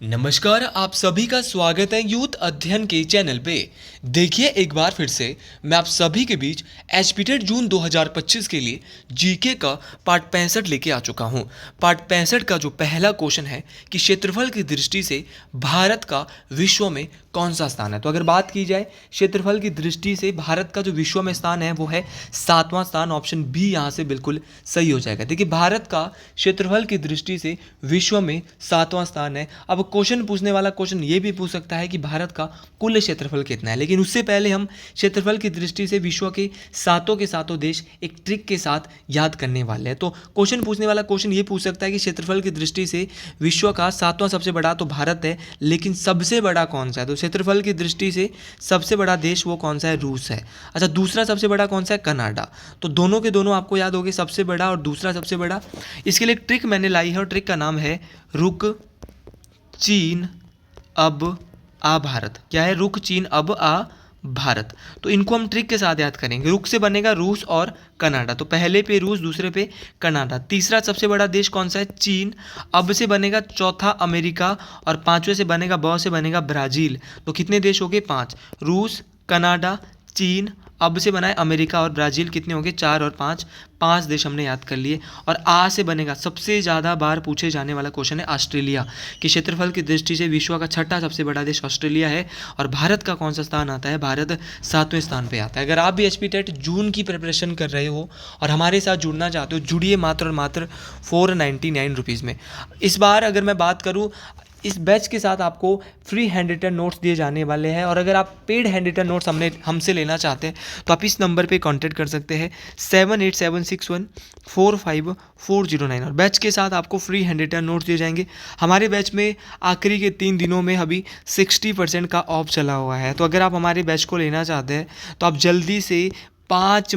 नमस्कार, आप सभी का स्वागत है यूथ अध्ययन के चैनल पे। देखिए एक बार फिर से मैं आप सभी के बीच एचपीटेट जून 2025 के लिए जीके का पार्ट 65 लेके आ चुका हूँ। पार्ट 65 का जो पहला क्वेश्चन है कि क्षेत्रफल की दृष्टि से भारत का विश्व में कौन सा स्थान है। तो अगर बात की जाए क्षेत्रफल की दृष्टि से भारत का जो विश्व में स्थान है वो है 7वां स्थान। ऑप्शन बी यहाँ से बिल्कुल सही हो जाएगा। देखिए भारत का क्षेत्रफल की दृष्टि से विश्व में 7वां स्थान है। अब क्वेश्चन पूछने वाला क्वेश्चन ये भी पूछ सकता है कि भारत का कुल क्षेत्रफल कितना है, लेकिन उससे पहले हम क्षेत्रफल की दृष्टि से विश्व के सातों देश एक ट्रिक के साथ याद करने वाले हैं। तो क्वेश्चन पूछने वाला क्वेश्चन ये पूछ सकता है कि क्षेत्रफल की दृष्टि से विश्व का 7वां सबसे बड़ा तो भारत है, लेकिन सबसे बड़ा कौन सा है। तो क्षेत्रफल की दृष्टि से सबसे बड़ा देश वो कौन सा है, रूस है। अच्छा, दूसरा सबसे बड़ा कौन सा है, कनाडा। तो दोनों के दोनों आपको याद होंगे, सबसे बड़ा और दूसरा सबसे बड़ा। इसके लिए एक ट्रिक मैंने लाई है और ट्रिक का नाम है रुक चीन अब आ भारत। क्या है, रुक चीन अब आ भारत। तो इनको हम ट्रिक के साथ याद करेंगे। रुक से बनेगा रूस और कनाडा, तो पहले पे रूस, दूसरे पे कनाडा। तीसरा सबसे बड़ा देश कौन सा है, चीन। अब से बनेगा चौथा अमेरिका और पांचवें से बनेगा ब से बनेगा ब्राज़ील। तो कितने देश हो गए, 5। रूस, कनाडा, चीन, अब से बना है अमेरिका और ब्राज़ील। कितने हो गए, 4 और 5, 5 देश हमने याद कर लिए। और आ से बनेगा सबसे ज़्यादा बार पूछे जाने वाला क्वेश्चन है ऑस्ट्रेलिया, कि क्षेत्रफल की दृष्टि से विश्व का छठा सबसे बड़ा देश ऑस्ट्रेलिया है। और भारत का कौन सा स्थान आता है, भारत 7वें स्थान पे आता है। अगर आप भी एचपीटेट जून की प्रिपरेशन कर रहे हो और हमारे साथ जुड़ना चाहते हो, जुड़िए मात्र और मात्र 499 रुपीज़ में। इस बार अगर मैं बात करूँ, इस बैच के साथ आपको फ्री हैंड रिटन नोट्स दिए जाने वाले हैं। और अगर आप पेड हैंड रिटन नोट्स हमसे लेना चाहते हैं तो आप इस नंबर पे कांटेक्ट कर सकते हैं 7876145409। और बैच के साथ आपको फ्री हैंड रिटन नोट्स दिए जाएंगे। हमारे बैच में आखिरी के 3 दिनों में अभी 60% का ऑफ चला हुआ है। तो अगर आप हमारे बैच को लेना चाहते हैं तो आप जल्दी से 5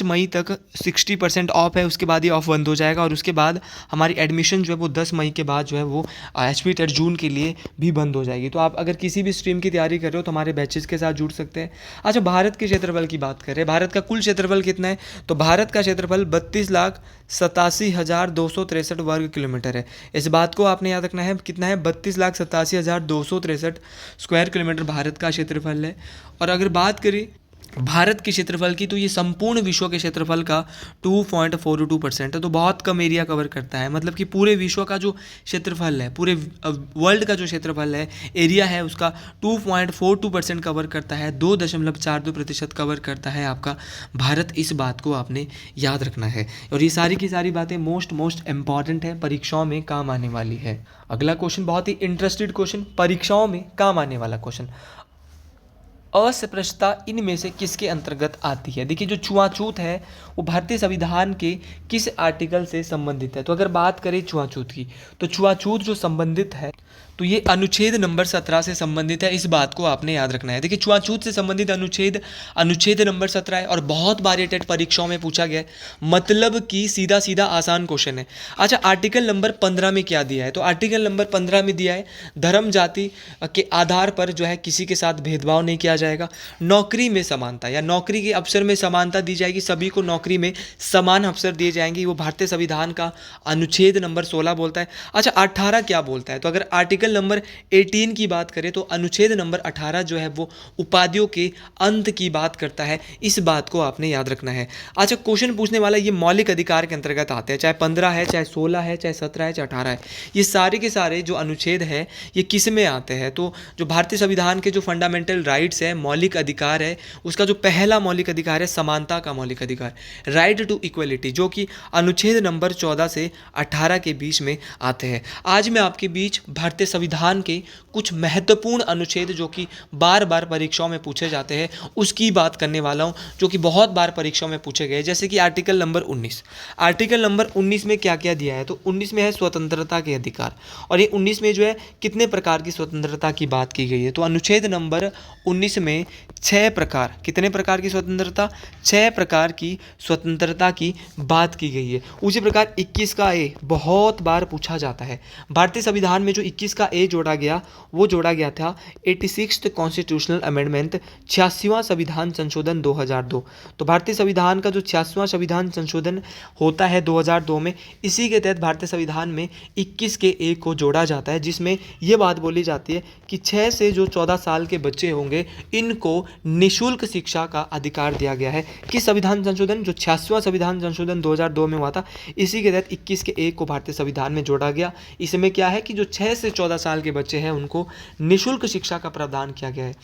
मई तक 60% ऑफ है। उसके बाद ये ऑफ बंद हो जाएगा और उसके बाद हमारी एडमिशन जो है वो 10 मई के बाद जो है वो एचपीटेट जून के लिए भी बंद हो जाएगी। तो आप अगर किसी भी स्ट्रीम की तैयारी कर रहे हो तो हमारे बैचेस के साथ जुड़ सकते हैं। अच्छा, भारत के क्षेत्रफल की बात करें, भारत का कुल क्षेत्रफल कितना है, तो भारत का क्षेत्रफल 32,87,263 वर्ग किलोमीटर है। इस बात को आपने याद रखना है, कितना है, 32,87,263 स्क्वायर किलोमीटर भारत का क्षेत्रफल है। और अगर बात करें भारत के क्षेत्रफल की, तो ये संपूर्ण विश्व के क्षेत्रफल का 2.42% है। तो बहुत कम एरिया कवर करता है। मतलब कि पूरे विश्व का जो क्षेत्रफल है, पूरे वर्ल्ड का जो क्षेत्रफल है, एरिया है, उसका 2.42% कवर करता है, 2.42% कवर करता है आपका भारत। इस बात को आपने याद रखना है। और ये सारी की सारी बातें मोस्ट इंपॉर्टेंट है, परीक्षाओं में काम आने वाली है। अगला क्वेश्चन बहुत ही इंटरेस्टेड क्वेश्चन, परीक्षाओं में काम आने वाला क्वेश्चन। अस्पृश्यता इनमें से किसके अंतर्गत आती है। देखिए जो छुआछूत है वो भारतीय संविधान के किस आर्टिकल से संबंधित है। तो अगर बात करें छुआछूत की, तो छुआछूत जो संबंधित है तो ये अनुच्छेद नंबर 17 से संबंधित है। इस बात को आपने याद रखना है। देखिए छुआछूत से संबंधित अनुच्छेद नंबर 17 है और बहुत बार टेट परीक्षाओं में पूछा गया है। मतलब कि सीधा आसान क्वेश्चन है। अच्छा, आर्टिकल नंबर 15 में क्या दिया है, तो आर्टिकल नंबर 15 में दिया है धर्म जाति के आधार पर जो है किसी के साथ भेदभाव नहीं किया जाएगा। नौकरी में समानता या नौकरी के अवसर में समानता दी जाएगी, सभी को नौकरी में समान अवसर दिए जाएंगे। वो भारतीय संविधान का अनुच्छेद नंबर 16 बोलता है। अच्छा, 18 क्या बोलता है, तो अगर आर्टिकल नंबर 18 की बात करें तो अनुच्छेद नंबर 18 जो है वो उपाधियों के अंत की बात करता है। इस बात को आपने याद रखना है। अच्छा, क्वेश्चन पूछने वाला ये मौलिक अधिकार के अंतर्गत आते हैं, चाहे 15 है, चाहे 16 है, चाहे 17 है, चाहे 18 है। ये सारे के सारे जो अनुच्छेद है ये किस में आते हैं, तो जो भारतीय संविधान के जो फंडामेंटल राइट्स है, मौलिक अधिकार है, उसका जो पहला मौलिक अधिकार है समानता का मौलिक अधिकार, राइट टू इक्वलिटी, जो कि अनुच्छेद नंबर 14 से 18 के बीच में आते हैं। आज मैं आपके बीच भारतीय संविधान के कुछ महत्वपूर्ण अनुच्छेद जो कि बार बार परीक्षाओं में पूछे जाते हैं उसकी बात करने वाला हूं, जो कि बहुत बार परीक्षाओं में पूछे गए। जैसे कि आर्टिकल नंबर 19। आर्टिकल नंबर 19 में क्या क्या दिया है, तो 19 में है स्वतंत्रता के अधिकार। और ये 19 में जो है कितने प्रकार की स्वतंत्रता की बात की गई है, तो अनुच्छेद नंबर 19 जिसमें 6 प्रकार, कितने प्रकार की स्वतंत्रता, 6 प्रकार की स्वतंत्रता की बात की गई है। उसी प्रकार 21 का ए बहुत बार पूछा जाता है। भारतीय संविधान में जो 21 का ए जोड़ा गया वो जोड़ा गया था 86th कॉन्स्टिट्यूशनल अमेंडमेंट, 86वां संविधान संशोधन 2002। तो भारतीय संविधान का जो 86वां संविधान संशोधन होता है 2002 में, इसी के तहत भारतीय संविधान में 21 के ए को जोड़ा जाता है, जिसमें ये बात बोली जाती है कि 6 से जो 14 साल के बच्चे होंगे इनको निःशुल्क शिक्षा का अधिकार दिया गया है। किस संविधान संशोधन, जो 86वां संविधान संशोधन 2002 में हुआ था, इसी के तहत 21 के ए को भारतीय संविधान में जोड़ा गया। इसमें क्या है कि जो 6 से 14 साल के बच्चे हैं उनको निःशुल्क शिक्षा का प्रावधान किया गया है।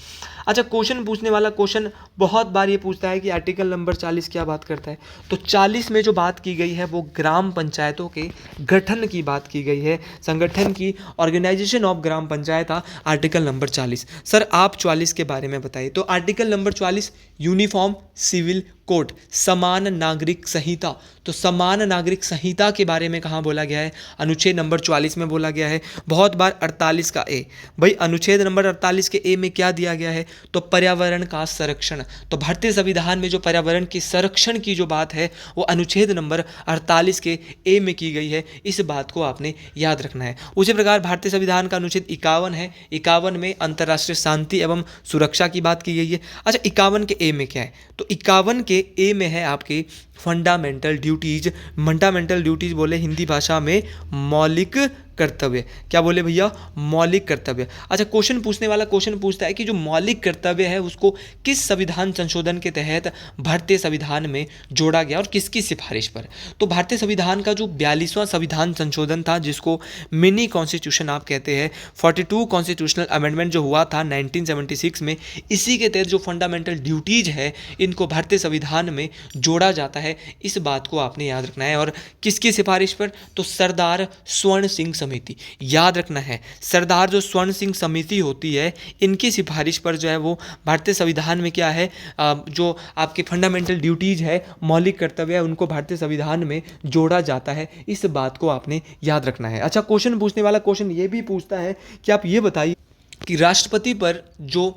अच्छा, क्वेश्चन पूछने वाला क्वेश्चन बहुत बार ये पूछता है कि आर्टिकल नंबर 40 क्या बात करता है। तो 40 में जो बात की गई है वो ग्राम पंचायतों के गठन की बात की गई है, संगठन की, ऑर्गेनाइजेशन ऑफ ग्राम पंचायत था आर्टिकल नंबर 40। सर आप 44 के बारे में बताइए। तो article number 44 uniform civil code, समान नागरिक संहिता। तो समान नागरिक संहिता के बारे में कहाँ बोला गया है, अनुच्छेद नंबर 44 में बोला गया है। बहुत बार 48 का ए, भाई अनुच्छेद नंबर 48 के ए में क्या दिया गया है, तो पर्यावरण का संरक्षण। तो भारतीय संविधान में जो पर्यावरण के संरक्षण की जो बात है वो अनुच्छेद नंबर 48 के ए में की गई है, इस बात को आपने याद रखना है। उसी प्रकार भारतीय संविधान का अनुच्छेद 51 है, 51 में अंतर्राष्ट्रीय शांति एवं सुरक्षा की बात की गई है। अच्छा, 51 के ए में क्या है, तो 51 के ए में है आपके फंडामेंटल ड्यूटीज। फंडामेंटल ड्यूटीज बोले हिंदी भाषा में मौलिक कर्तव्य। क्या बोले भैया, मौलिक कर्तव्य। अच्छा, क्वेश्चन पूछने वाला क्वेश्चन पूछता है कि जो मौलिक कर्तव्य है उसको किस संविधान संशोधन के तहत भारतीय संविधान में जोड़ा गया और किसकी सिफारिश पर। तो भारतीय संविधान का जो 42वां संविधान संशोधन था, जिसको मिनी कॉन्स्टिट्यूशन आप कहते हैं, 42 कॉन्स्टिट्यूशनल अमेंडमेंट जो हुआ था 1976 में, इसी के तहत जो फंडामेंटल ड्यूटीज है इनको भारतीय संविधान में जोड़ा जाता है। इस बात को आपने याद रखना है। और किसकी सिफारिश पर, तो सरदार स्वर्ण सिंह समिति, याद रखना है। सरदार जो स्वर्ण सिंह समिति होती है इनकी सिफारिश पर जो है वो भारतीय संविधान में क्या है, जो आपके फंडामेंटल ड्यूटीज है, मौलिक कर्तव्य है, उनको भारतीय संविधान में जोड़ा जाता है। इस बात को आपने याद रखना है। अच्छा, क्वेश्चन पूछने वाला क्वेश्चन ये भी पूछता है कि आप ये बताइए कि राष्ट्रपति पर जो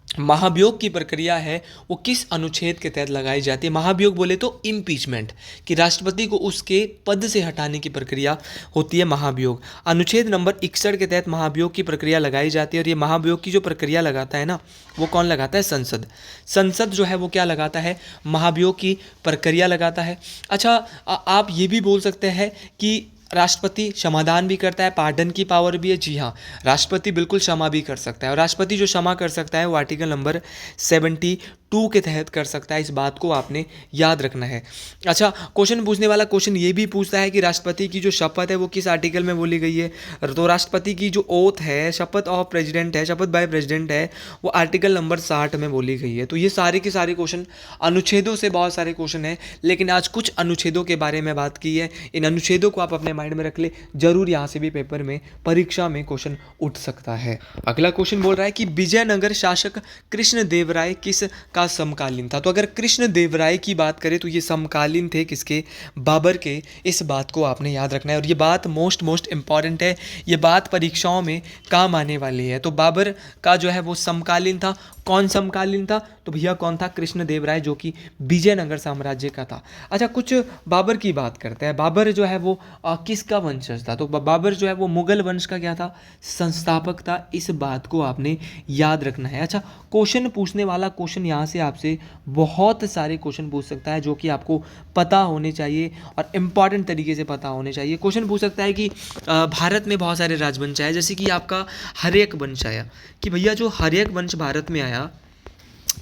महाभियोग की प्रक्रिया है वो किस अनुच्छेद के तहत लगाई जाती है। महाभियोग बोले तो इम्पीचमेंट, कि राष्ट्रपति को उसके पद से हटाने की प्रक्रिया होती है महाभियोग। अनुच्छेद नंबर 61 के तहत महाभियोग की प्रक्रिया लगाई जाती है। और ये महाभियोग की जो प्रक्रिया लगाता है ना, वो कौन लगाता है, संसद। संसद जो है वो क्या लगाता है, महाभियोग की प्रक्रिया लगाता है। अच्छा, आप ये भी बोल सकते हैं कि राष्ट्रपति समाधान भी करता है, पार्डन की पावर भी है। जी हाँ, राष्ट्रपति बिल्कुल क्षमा भी कर सकता है। और राष्ट्रपति जो क्षमा कर सकता है वो आर्टिकल नंबर 72 के तहत कर सकता है। इस बात को आपने याद रखना है। अच्छा, क्वेश्चन पूछने वाला क्वेश्चन ये भी पूछता है कि राष्ट्रपति की जो शपथ है वो किस आर्टिकल में बोली गई है। तो राष्ट्रपति की जो ओथ है, शपथ ऑफ प्रेसिडेंट है, शपथ बाय प्रेसिडेंट है, वो आर्टिकल नंबर 60 में बोली गई है। तो ये सारे के सारे क्वेश्चन अनुच्छेदों से बहुत सारे क्वेश्चन हैं, लेकिन आज कुछ अनुच्छेदों के बारे में बात की है। इन अनुच्छेदों को आप अपने माइंड में रख ले, जरूर यहाँ से भी पेपर में, परीक्षा में क्वेश्चन उठ सकता है। अगला क्वेश्चन बोल रहा है कि विजयनगर शासक कृष्णदेवराय किस का समकालीन था। तो अगर कृष्णदेवराय की बात करें तो ये समकालीन थे किसके, बाबर के। इस बात को आपने याद रखना है और ये बात मोस्ट इंपॉर्टेंट है, ये बात परीक्षाओं में काम आने वाली है। तो बाबर का जो है वो समकालीन था। कौन समकालीन था, तो भैया कौन था, कृष्णदेवराय, जो कि विजयनगर साम्राज्य का था। अच्छा, कुछ बाबर की बात करते हैं। बाबर जो है वो किसका वंशज था, तो बाबर जो है वो मुगल वंश का क्या था, संस्थापक था। इस बात को आपने याद रखना है। अच्छा, क्वेश्चन पूछने वाला क्वेश्चन यहाँ से आपसे बहुत सारे क्वेश्चन पूछ सकता है, जो कि आपको पता होने चाहिए और इम्पॉर्टेंट तरीके से पता होने चाहिए। क्वेश्चन पूछ सकता है कि भारत में बहुत सारे राजवंश आए, जैसे कि आपका हर्यक वंश आया, कि भैया जो हर्यक वंश भारत में आया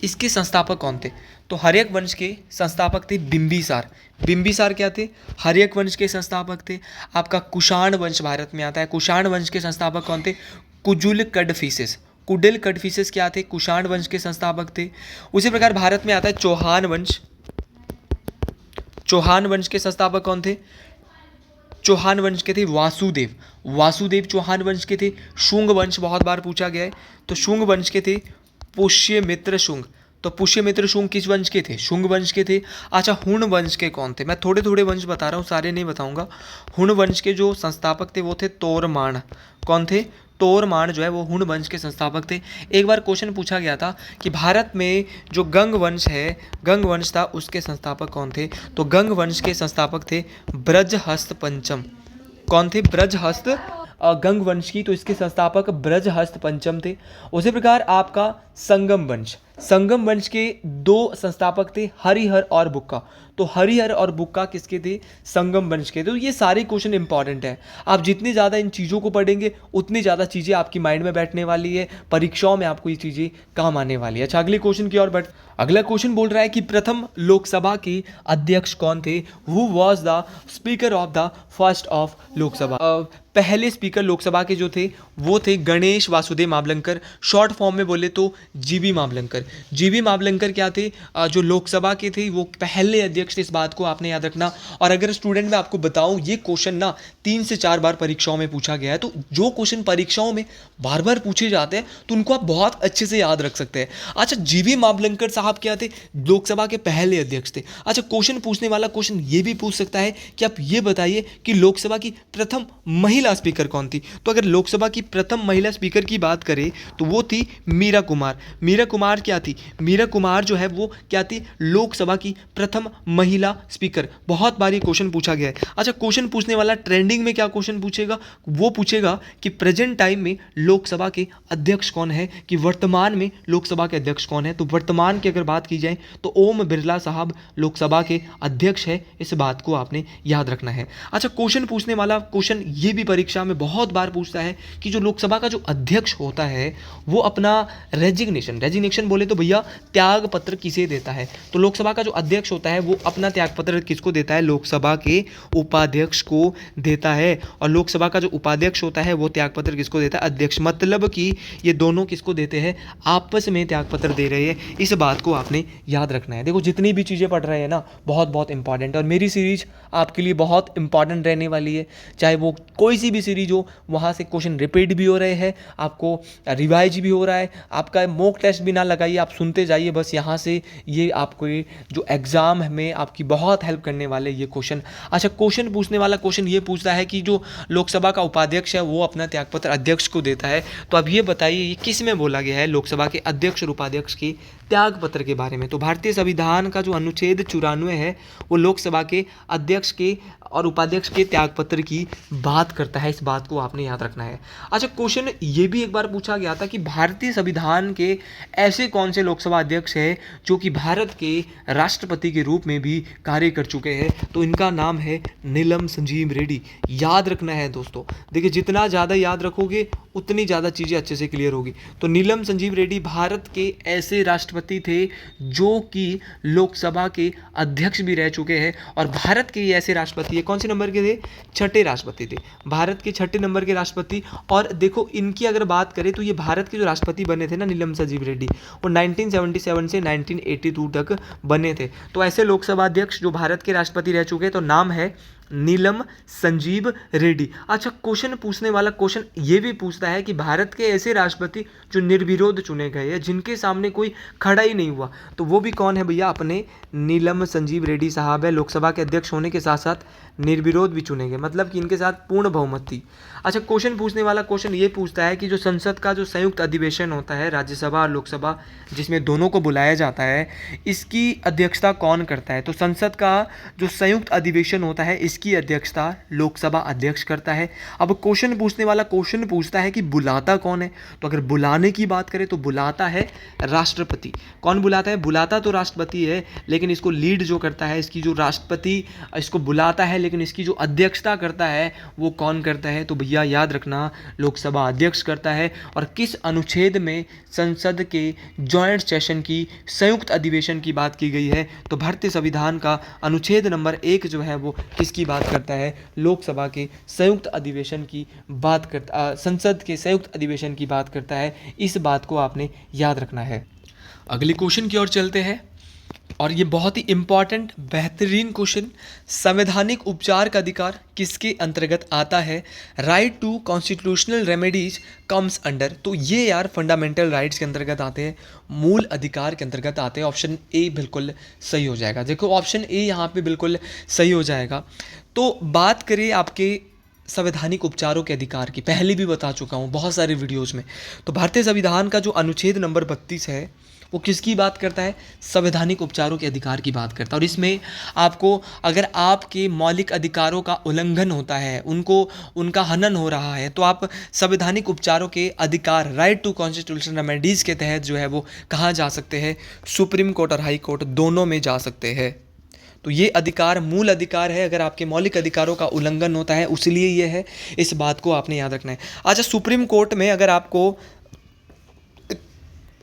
इसके संस्थापक कौन थे। तो हर्यक वंश के संस्थापक थे बिंबिसार। बिंबिसार क्या थे, हर्यक वंश के संस्थापक थे। आपका कुषाण वंश भारत में आता है, कुषाण वंश के संस्थापक कौन थे, कुजुल कडफिसेस। कुडिल कडफिसेस क्या थे, कुषाण वंश के संस्थापक थे। उसी प्रकार भारत में आता है चौहान वंश। चौहान वंश के संस्थापक कौन थे, चौहान वंश के थे वासुदेव। वासुदेव चौहान वंश के थे। शुंग वंश बहुत बार पूछा गया है, तो शुंग वंश के थे पुष्यमित्र शुंग। तो पुष्यमित्र शुंग किस वंश के थे, शुंग वंश के थे। अच्छा, हुण वंश के कौन थे, मैं थोड़े थोड़े वंश बता रहा हूँ, सारे नहीं बताऊंगा। हुण वंश के जो संस्थापक थे वो थे तोरमान। कौन थे, तोरमान जो है वो हुन वंश के संस्थापक थे। एक बार क्वेश्चन पूछा गया था कि भारत में जो गंग वंश है, गंग वंश था, उसके संस्थापक कौन थे? तो गंग वंश के संस्थापक थे ब्रजहस्त पंचम। कौन थे? ब्रजहस्त। गंग वंश की तो इसके संस्थापक ब्रजहस्त पंचम थे। उसी प्रकार आपका संगम वंश, संगम वंश के दो संस्थापक थे, हरिहर और बुक्का। तो हरिहर और बुक्का किसके थे? संगम वंश के। तो ये सारे क्वेश्चन इंपॉर्टेंट है। आप जितनी ज़्यादा इन चीज़ों को पढ़ेंगे उतनी ज़्यादा चीज़ें आपकी माइंड में बैठने वाली है, परीक्षाओं में आपको ये चीज़ें काम आने वाली है। अच्छा, अगले क्वेश्चन की ओर बढ़। अगला क्वेश्चन बोल रहा है कि प्रथम लोकसभा के अध्यक्ष कौन थे? Who was the speaker of the first of Lok Sabha? पहले स्पीकर लोकसभा के जो थे वो थे गणेश वासुदेव मावलंकर। शॉर्ट फॉर्म में बोले तो जीबी मावलंकर। जीबी मावलंकर क्या थे? जो लोकसभा के थे वो पहले अध्यक्ष थे। इस बात को आपने याद रखना। और अगर स्टूडेंट मैं आपको बताऊं, ये क्वेश्चन ना 3 से 4 बार परीक्षाओं में पूछा गया है। तो जो क्वेश्चन परीक्षाओं में बार बार पूछे जाते हैं तो उनको आप बहुत अच्छे से याद रख सकते हैं। अच्छा, जीबी मावलंकर साहब क्या थे? लोकसभा के पहले अध्यक्ष थे। अच्छा, क्वेश्चन पूछने वाला क्वेश्चन ये भी पूछ सकता है कि आप ये बताइए कि लोकसभा की प्रथम महिला स्पीकर कौन थी? तो अगर लोकसभा की प्रथम महिला स्पीकर की बात करें तो वो थी मीरा कुमार। मीरा कुमार क्या थी? मीरा कुमार जो है वो क्या थी? लोकसभा की प्रथम महिला स्पीकर। बहुत बार ये क्वेश्चन पूछा गया है। अच्छा, क्वेश्चन पूछने वाला ट्रेंडिंग में क्या क्वेश्चन पूछेगा? वो पूछेगा कि प्रेजेंट टाइम में लोकसभा के अध्यक्ष कौन है, कि वर्तमान में लोकसभा के अध्यक्ष कौन है। तो वर्तमान की अगर बात की जाए तो ओम बिरला साहब लोकसभा के अध्यक्ष है। इस बात को आपने याद रखना है। अच्छा, क्वेश्चन पूछने वाला क्वेश्चन ये भी परीक्षा में बहुत बार पूछता है कि जो लोकसभा का जो अध्यक्ष होता है वो अपना रेजिग्नेशन बोले तो भैया त्याग पत्र किसे देता है? तो लोकसभा का जो अध्यक्ष होता है वो अपना त्याग पत्र किसको देता है? लोकसभा के उपाध्यक्ष को देता है। और लोकसभा का जो उपाध्यक्ष होता है वो त्याग पत्र किसको देता है? अध्यक्ष। मतलब कि ये दोनों किसको देते हैं? आपस में त्याग पत्र दे रहे हैं। इस बात को आपने याद रखना है। देखो, जितनी भी चीज़ें पढ़ रहे हैं ना, बहुत बहुत इंपॉर्टेंट। और मेरी सीरीज आपके लिए बहुत इंपॉर्टेंट रहने वाली है। चाहे वो कोई सी भी सीरीज हो, वहाँ से क्वेश्चन रिपीट भी हो रहे हैं, आपको रिवाइज भी हो रहा है, आपका मॉक टेस्ट भी ना लगाइए, आप सुनते जाइए बस। यहाँ से ये आपको जो एग्ज़ाम में आपकी बहुत हेल्प करने वाले ये क्वेश्चन। अच्छा, क्वेश्चन पूछने वाला क्वेश्चन ये पूछता है कि जो लोकसभा का उपाध्यक्ष है वो अपना त्यागपत्र अध्यक्ष को देता है। तो अब ये बताइए ये किस में बोला गया है लोकसभा के अध्यक्ष और उपाध्यक्ष के त्यागपत्र के बारे में? तो भारतीय संविधान का जो अनुच्छेद 94 है वो लोकसभा के अध्यक्ष के और उपाध्यक्ष के त्यागपत्र की बात करता है। इस बात को आपने याद रखना है। अच्छा, क्वेश्चन ये भी एक बार पूछा गया था कि भारतीय संविधान के ऐसे कौन से लोकसभा अध्यक्ष हैं जो कि भारत के राष्ट्रपति के रूप में भी कार्य कर चुके हैं? तो इनका नाम है नीलम संजीव रेड्डी। याद रखना है दोस्तों। देखिए, जितना ज़्यादा याद रखोगे उतनी ज़्यादा चीज़ें अच्छे से क्लियर होगी। तो नीलम संजीव रेड्डी भारत के ऐसे राष्ट्रपति थे जो कि लोकसभा के अध्यक्ष भी रह चुके हैं। और भारत के ये ऐसे राष्ट्रपति कौन से नंबर के थे? छठे राष्ट्रपति थे, भारत के छठे नंबर के राष्ट्रपति। और देखो, इनकी अगर बात करें तो ये भारत के जो राष्ट्रपति बने थे ना नीलम संजीव रेड्डी, वो 1977 से 1982 तक बने थे। तो ऐसे लोकसभा अध्यक्ष जो भारत के राष्ट्रपति रह चुके हैं, तो नाम है नीलम संजीव रेड्डी। अच्छा, क्वेश्चन पूछने वाला क्वेश्चन ये भी पूछता है कि भारत के ऐसे राष्ट्रपति जो निर्विरोध चुने गए हैं, जिनके सामने कोई खड़ा ही नहीं हुआ, तो वो भी कौन है भैया? अपने नीलम संजीव रेड्डी साहब है। लोकसभा के अध्यक्ष होने के साथ साथ निर्विरोध भी चुने गए, मतलब कि इनके साथ पूर्ण बहुमत थी। अच्छा, क्वेश्चन पूछने वाला क्वेश्चन ये पूछता है कि जो संसद का जो संयुक्त अधिवेशन होता है, राज्यसभा और लोकसभा, जिसमें दोनों को बुलाया जाता है, इसकी अध्यक्षता कौन करता है? तो संसद का जो संयुक्त अधिवेशन होता है इसकी अध्यक्षता लोकसभा अध्यक्ष करता है। अब क्वेश्चन पूछने वाला क्वेश्चन पूछता है कि बुलाता कौन है? तो अगर बुलाने की बात करें तो बुलाता है राष्ट्रपति। कौन बुलाता है? बुलाता तो राष्ट्रपति है, लेकिन इसको लीड जो करता है, इसकी जो राष्ट्रपति इसको बुलाता है, लेकिन इसकी जो अध्यक्षता करता है वो कौन करता है? तो भैया याद रखना, लोकसभा अध्यक्ष करता है। और किस अनुच्छेद में संसद के जॉइंट सेशन की संयुक्त अधिवेशन की बात की गई है? तो भारतीय संविधान का अनुच्छेद नंबर 1 जो है वो किसकी बात करता है? लोकसभा के संयुक्त अधिवेशन की बात करता, संसद के संयुक्त अधिवेशन की बात करता है। इस बात को आपने याद रखना है। अगले क्वेश्चन की ओर चलते हैं, और ये बहुत ही इंपॉर्टेंट बेहतरीन क्वेश्चन। संवैधानिक उपचार का अधिकार किसके अंतर्गत आता है? Right to constitutional remedies comes under. तो ये यार फंडामेंटल राइट्स के अंतर्गत आते हैं, मूल अधिकार के अंतर्गत आते हैं। ऑप्शन ए बिल्कुल सही हो जाएगा। देखो, ऑप्शन ए यहाँ पे बिल्कुल सही हो जाएगा। तो बात करें आपके संवैधानिक उपचारों के अधिकार की पहले भी बता चुका हूँ बहुत सारे वीडियोज़ में। तो भारतीय संविधान का जो अनुच्छेद नंबर 32 है वो किसकी बात करता है? संवैधानिक उपचारों के अधिकार की बात करता है। और इसमें आपको अगर आपके मौलिक अधिकारों का उल्लंघन होता है, उनका हनन हो रहा है, तो आप संवैधानिक उपचारों के अधिकार, राइट टू कॉन्स्टिट्यूशनल रेमेडीज़ के तहत जो है वो कहाँ जा सकते हैं? सुप्रीम कोर्ट और हाई कोर्ट दोनों में जा सकते हैं। तो ये अधिकार मूल अधिकार है, अगर आपके मौलिक अधिकारों का उल्लंघन होता है उसलिए ये है, इस बात को आपने याद रखना है। अच्छा, सुप्रीम कोर्ट में अगर आपको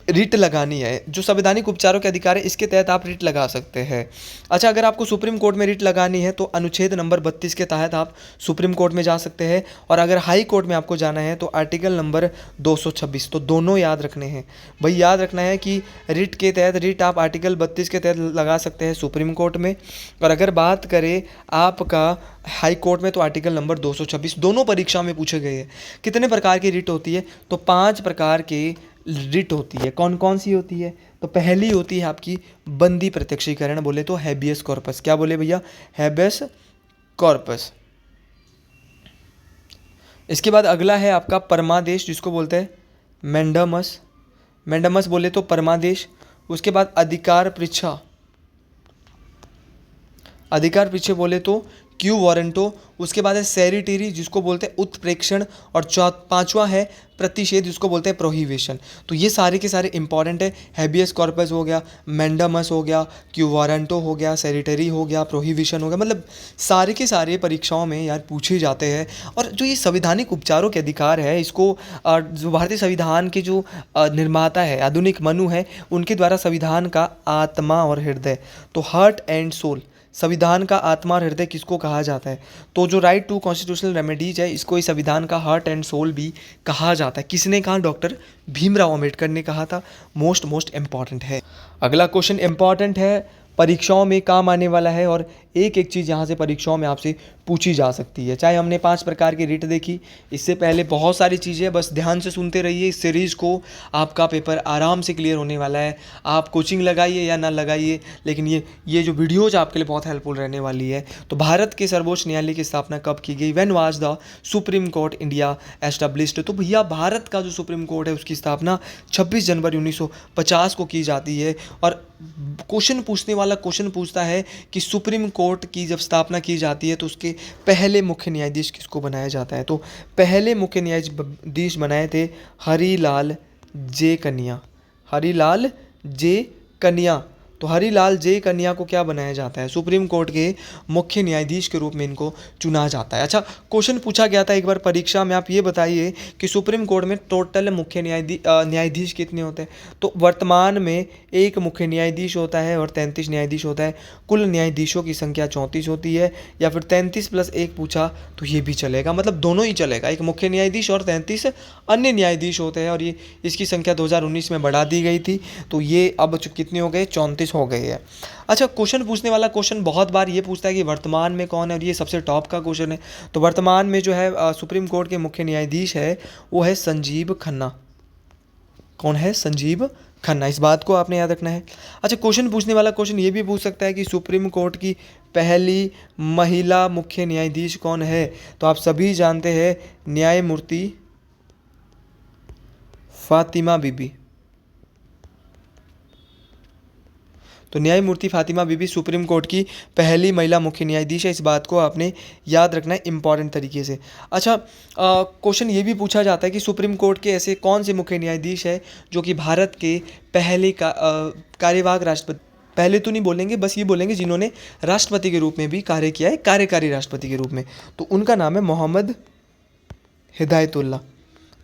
रिट लगानी है, जो संवैधानिक उपचारों के अधिकार है इसके तहत आप रिट लगा सकते हैं। अच्छा, अगर आपको सुप्रीम कोर्ट में रिट लगानी है तो अनुच्छेद नंबर 32 के तहत आप सुप्रीम कोर्ट में जा सकते हैं, और अगर हाई कोर्ट में आपको जाना है तो आर्टिकल नंबर 226। तो दोनों याद रखने हैं भाई, याद रखना है कि रिट के तहत रिट आप आर्टिकल 32 के तहत लगा सकते हैं सुप्रीम कोर्ट में, और अगर बात करें आपका हाई कोर्ट में तो आर्टिकल नंबर 226। दोनों परीक्षा में पूछे गए हैं। कितने प्रकार की रिट होती है? तो 5 प्रकार के रिट होती है। कौन कौन सी होती है? तो पहली होती है आपकी बंदी प्रत्यक्षीकरण, बोले तो हैबियस कॉर्पस। क्या बोले भैया? Habeas corpus. इसके बाद अगला है आपका परमादेश, जिसको बोलते हैं मैंडामस। मैंडामस बोले तो परमादेश। उसके बाद अधिकार पृच्छा, अधिकार पीछे बोले तो क्यू वारंटो। उसके बाद है सेरिटरी, जिसको बोलते हैं उत्प्रेक्षण, और पांचवा है प्रतिषेध, जिसको बोलते हैं प्रोहिबिशन। तो ये सारे के सारे इंपॉर्टेंट है। हैबियस कॉर्पस हो गया, मैंडामस हो गया, क्यू वारंटो हो गया, सेरिटरी हो गया, प्रोहिबिशन हो गया, मतलब सारे के सारे परीक्षाओं में यार पूछे जाते हैं। और जो ये संवैधानिक उपचारों के अधिकार है, इसको जो भारतीय संविधान के जो निर्माता है, आधुनिक मनु है, उनके द्वारा संविधान का आत्मा और हृदय, तो हार्ट एंड सोल, संविधान का आत्मा और हृदय किसको कहा जाता है? तो जो राइट टू कॉन्स्टिट्यूशनल रेमेडीज है, इसको इस संविधान का हार्ट एंड सोल भी कहा जाता है। किसने कहा? डॉक्टर भीमराव अंबेडकर ने कहा था। मोस्ट इंपॉर्टेंट है। अगला क्वेश्चन इंपॉर्टेंट है, परीक्षाओं में काम आने वाला है, और एक एक चीज़ यहाँ से परीक्षाओं में आपसे पूछी जा सकती है। चाहे हमने 5 प्रकार की रिट देखी, इससे पहले बहुत सारी चीज़ें, बस ध्यान से सुनते रहिए। इस सीरीज़ को आपका पेपर आराम से क्लियर होने वाला है। आप कोचिंग लगाइए या ना लगाइए, लेकिन ये जो वीडियोज़ आपके लिए बहुत हेल्पफुल रहने वाली है। तो भारत के सर्वोच्च न्यायालय की स्थापना कब की गई? When was the supreme court India established? तो भैया भारत का जो सुप्रीम कोर्ट है उसकी स्थापना 26 जनवरी 1950 को की जाती है। और क्वेश्चन पूछने वाला क्वेश्चन पूछता है कि सुप्रीम कोर्ट की जब स्थापना की जाती है तो उसके पहले मुख्य न्यायाधीश किसको बनाया जाता है? तो पहले मुख्य न्यायाधीश बनाए थे हरिलाल जे कन्या। हरिलाल जे कन्या। तो हरिलाल जे कन्या को क्या बनाया जाता है? सुप्रीम कोर्ट के मुख्य न्यायाधीश के रूप में इनको चुना जाता है। अच्छा, क्वेश्चन पूछा गया था एक बार परीक्षा में, आप ये बताइए कि सुप्रीम कोर्ट में टोटल मुख्य न्यायाधीश कितने होते हैं? तो वर्तमान में एक मुख्य न्यायाधीश होता है और 33 न्यायाधीश होता है। कुल न्यायाधीशों की संख्या 34 होती है, या फिर 33 + 1 पूछा तो ये भी चलेगा, मतलब दोनों ही चलेगा। एक मुख्य न्यायाधीश और 33 अन्य न्यायाधीश होते हैं, और ये इसकी संख्या 2019 में बढ़ा दी गई थी। तो ये अब कितने हो गए? 34 हो गई है। अच्छा, क्वेश्चन पूछने वाला क्वेश्चन बहुत बार ये पूछता है कि वर्तमान में कौन है, और ये सबसे टॉप का क्वेश्चन है। तो वर्तमान में जो है सुप्रीम कोर्ट के मुख्य न्यायाधीश है वो है संजीव खन्ना। कौन है? संजीव खन्ना। इस बात को आपने याद रखना है। अच्छा, क्वेश्चन पूछने वाला क्वेश्चन ये भी पूछ सकता है कि सुप्रीम कोर्ट की पहली महिला मुख्य न्यायाधीश कौन है? तो आप सभी जानते हैं, न्यायमूर्ति फातिमा बीबी। तो न्यायमूर्ति फातिमा बीबी सुप्रीम कोर्ट की पहली महिला मुख्य न्यायाधीश है। इस बात को आपने याद रखना है इंपॉर्टेंट तरीके से। अच्छा, क्वेश्चन ये भी पूछा जाता है कि सुप्रीम कोर्ट के ऐसे कौन से मुख्य न्यायाधीश है जो कि भारत के पहले कार्यवाहक राष्ट्रपति, पहले तो नहीं बोलेंगे, बस ये बोलेंगे जिन्होंने राष्ट्रपति के रूप में भी कार्य किया है, कार्यकारी राष्ट्रपति के रूप में। तो उनका नाम है मोहम्मद हिदायतुल्ला।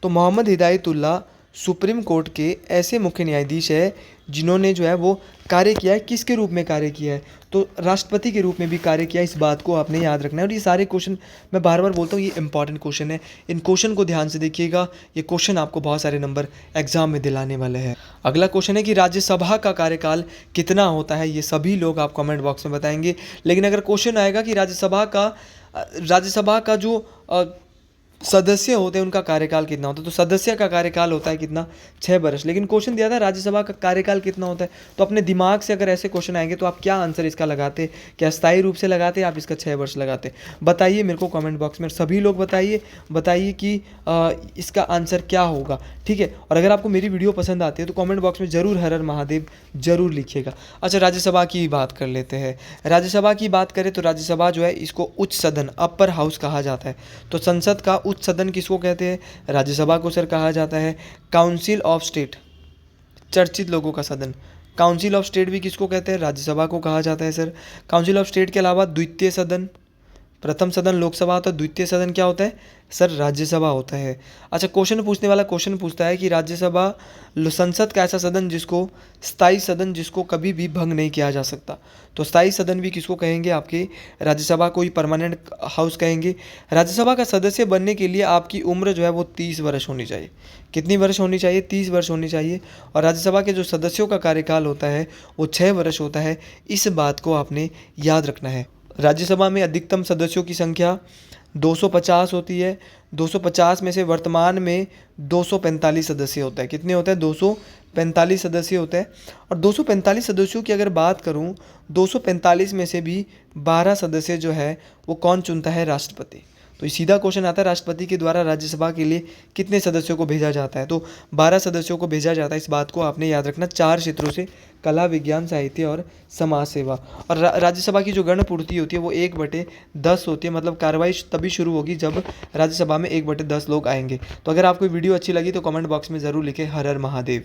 तो मोहम्मद हिदायतुल्ला सुप्रीम कोर्ट के ऐसे मुख्य न्यायाधीश है जिन्होंने जो है वो कार्य किया है। किसके रूप में कार्य किया है? तो राष्ट्रपति के रूप में भी कार्य किया है। इस बात को आपने याद रखना है। और ये सारे क्वेश्चन मैं बार बार बोलता हूँ, ये इंपॉर्टेंट क्वेश्चन है। इन क्वेश्चन को ध्यान से देखिएगा, ये क्वेश्चन आपको बहुत सारे नंबर एग्जाम में दिलाने वाले हैं। अगला क्वेश्चन है कि राज्यसभा का कार्यकाल कितना होता है? ये सभी लोग आप कमेंट बॉक्स में बताएंगे। लेकिन अगर क्वेश्चन आएगा कि राज्यसभा का जो सदस्य होते हैं उनका कार्यकाल कितना होता है, तो सदस्य का कार्यकाल होता है कितना, 6 वर्ष। लेकिन क्वेश्चन दिया था राज्यसभा का कार्यकाल कितना होता है, तो अपने दिमाग से अगर ऐसे क्वेश्चन आएंगे तो आप क्या आंसर इसका लगाते, क्या स्थायी रूप से लगाते, आप इसका 6 वर्ष लगाते। बताइए मेरे को कमेंट बॉक्स में, सभी लोग बताइए बताइए कि इसका आंसर क्या होगा, ठीक है। और अगर आपको मेरी वीडियो पसंद आती है तो कमेंट बॉक्स में ज़रूर हर हर महादेव जरूर लिखिएगा। अच्छा, राज्यसभा की बात कर लेते हैं। राज्यसभा की बात करें तो राज्यसभा जो है इसको उच्च सदन, अपर हाउस कहा जाता है। तो संसद का उच्च सदन किसको कहते हैं, राज्यसभा को सर कहा जाता है। काउंसिल ऑफ स्टेट, चर्चित लोगों का सदन, काउंसिल ऑफ स्टेट भी किसको कहते हैं, राज्यसभा को कहा जाता है सर। काउंसिल ऑफ स्टेट के अलावा द्वितीय सदन, प्रथम सदन लोकसभा होता है, द्वितीय सदन क्या होता है सर, राज्यसभा होता है। अच्छा, क्वेश्चन पूछने वाला क्वेश्चन पूछता है कि राज्यसभा संसद का ऐसा सदन जिसको, स्थायी सदन जिसको कभी भी भंग नहीं किया जा सकता। तो स्थायी सदन भी किसको कहेंगे, आपके राज्यसभा को ही परमानेंट हाउस कहेंगे। राज्यसभा का सदस्य बनने के लिए आपकी उम्र जो है वो 30 वर्ष होनी चाहिए। कितनी वर्ष होनी चाहिए, 30 वर्ष होनी चाहिए। और राज्यसभा के जो सदस्यों का कार्यकाल होता है वो 6 वर्ष होता है। इस बात को आपने याद रखना है। राज्यसभा में अधिकतम सदस्यों की संख्या 250 होती है। 250 में से वर्तमान में 245 सदस्य होता है। कितने होते हैं, 245 सदस्य होते हैं। और 245 सदस्यों की अगर बात करूं, 245 में से भी 12 सदस्य जो है वो कौन चुनता है, राष्ट्रपति। तो ये सीधा क्वेश्चन आता है, राष्ट्रपति के द्वारा राज्यसभा के लिए कितने सदस्यों को भेजा जाता है, तो 12 सदस्यों को भेजा जाता है। इस बात को आपने याद रखना। 4 क्षेत्रों से, कला, विज्ञान, साहित्य और समाज सेवा। और राज्यसभा की जो गणपूर्ति होती है वो 1/10 होती है। मतलब कार्रवाई तभी शुरू होगी जब राज्यसभा में 1/10 लोग आएंगे। तो अगर आपको वीडियो अच्छी लगी तो कमेंट बॉक्स में ज़रूर लिखें हर हर महादेव।